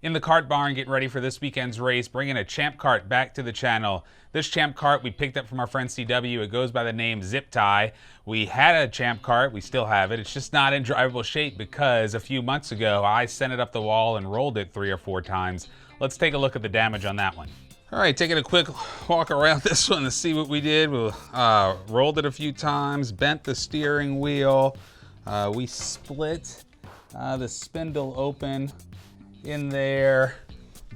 In the kart barn, getting ready for this weekend's race, bringing a Champ Kart back to the channel. This Champ Kart we picked up from our friend CW. It goes by the name Zip Tie. We had a Champ Kart, we still have it. It's just not in drivable shape because a few months ago I sent it up the wall and rolled it 3 or 4 times. Let's take a look at the damage on that one. All right, taking a quick walk around this one to see what we did. We rolled it a few times, bent the steering wheel. We split the spindle open in there,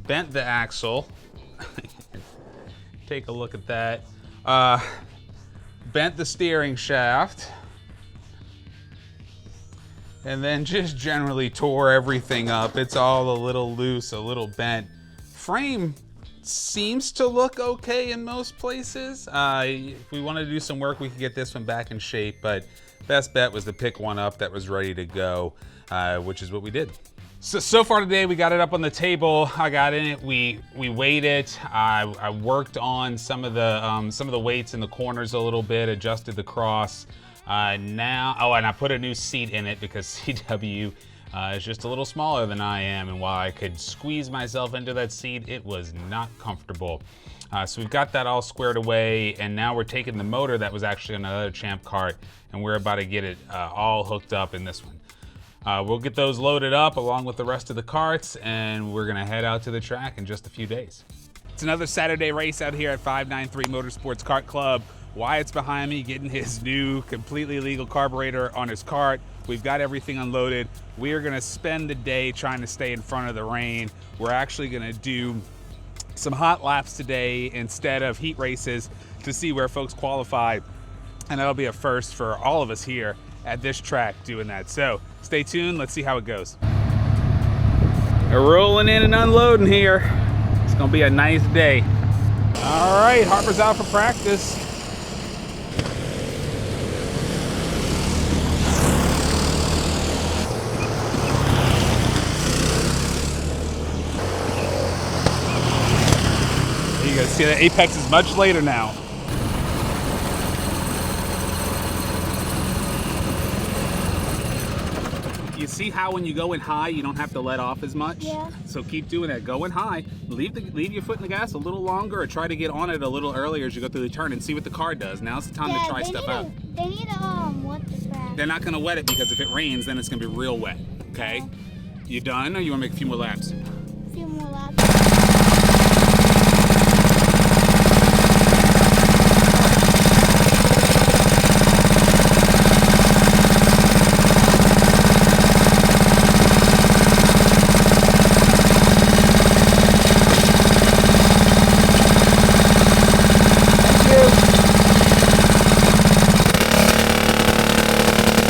bent the axle. Take a look at that. Bent the steering shaft. And then just generally tore everything up. It's all a little loose, a little bent. Frame seems to look okay in most places. If we want to do some work, we could get this one back in shape, but best bet was to pick one up that was ready to go, which is what we did. So far today, we got it up on the table. I got in it, we weighed it. I worked on some of the weights in the corners a little bit, adjusted the cross. And I put a new seat in it because CW is just a little smaller than I am, and while I could squeeze myself into that seat, it was not comfortable. So we've got that all squared away, and now we're taking the motor that was actually on another Champ Kart, and we're about to get it all hooked up in this one. We'll get those loaded up along with the rest of the karts, and we're gonna head out to the track in just a few days. It's another Saturday race out here at 593 Motorsports Kart Club. Wyatt's behind me getting his new completely legal carburetor on his kart. We've got everything unloaded. We are gonna spend the day trying to stay in front of the rain. We're actually gonna do some hot laps today instead of heat races to see where folks qualify. And that'll be a first for all of us here at this track doing that. So stay tuned, let's see how it goes. We're rolling in and unloading here. It's gonna be a nice day. All right, Harper's out for practice. You guys see that apex is much later now. You see how when you go in high, you don't have to let off as much? Yeah. So keep doing that, going high. Leave your foot in the gas a little longer, or try to get on it a little earlier as you go through the turn and see what the car does. Now's the time to try stuff out. They need to wet the track. They're not gonna wet it because if it rains, then it's gonna be real wet, okay? Yeah. You done, or you wanna make a few more laps? A few more laps.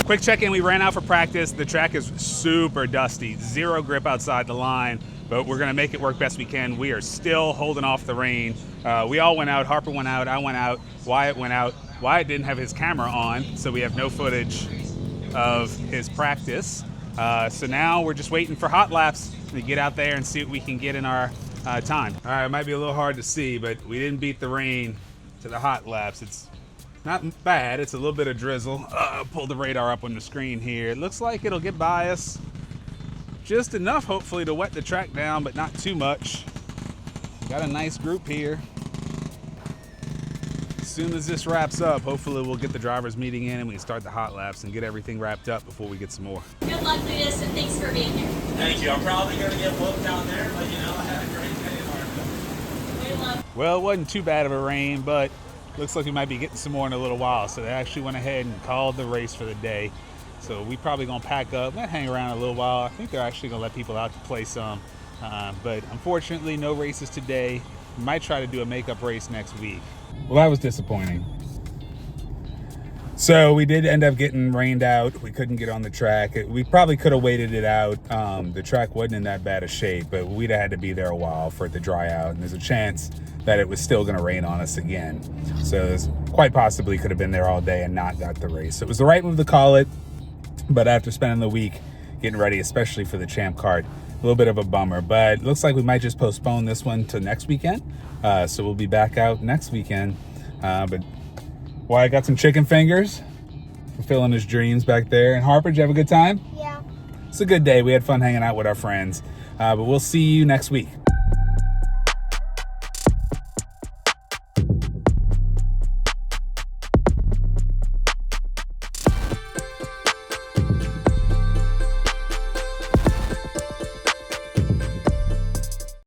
Quick check-in, we ran out for practice. The track is super dusty, zero grip outside the line, but we're gonna make it work best we can. We are still holding off the rain. We all went out, Harper went out, I went out, Wyatt went out. Wyatt didn't have his camera on, so we have no footage of his practice. So now we're just waiting for hot laps to get out there and see what we can get in our time. All right, it might be a little hard to see, but we didn't beat the rain to the hot laps. It's not bad, it's a little bit of drizzle. Pull the radar up on the screen here. It looks like it'll get by us. Just enough, hopefully, to wet the track down, but not too much. Got a nice group here. As soon as this wraps up, hopefully we'll get the drivers meeting in and we can start the hot laps and get everything wrapped up before we get some more. Good luck, Ludas, and thanks for being here. Thank you. I'm probably going to get booked down there, but you know, I had a great day in Arkansas. We love. Well, it wasn't too bad of a rain, but looks like we might be getting some more in a little while. So they actually went ahead and called the race for the day. So we probably gonna pack up, might hang around a little while. I think they're actually gonna let people out to play some. But unfortunately, no races today. We might try to do a makeup race next week. Well, that was disappointing. So we did end up getting rained out. We couldn't get on the track. We probably could have waited it out. The track wasn't in that bad a shape, but we'd have had to be there a while for it to dry out. And there's a chance that it was still gonna rain on us again. So this quite possibly could have been there all day and not got the race. So it was the right move to call it, but after spending the week getting ready, especially for the Champ Kart, a little bit of a bummer. But it looks like we might just postpone this one to next weekend. So we'll be back out next weekend. But Wyatt got some chicken fingers, fulfilling his dreams back there. And Harper, did you have a good time? Yeah. it's a good day. We had fun hanging out with our friends. But we'll see you next week.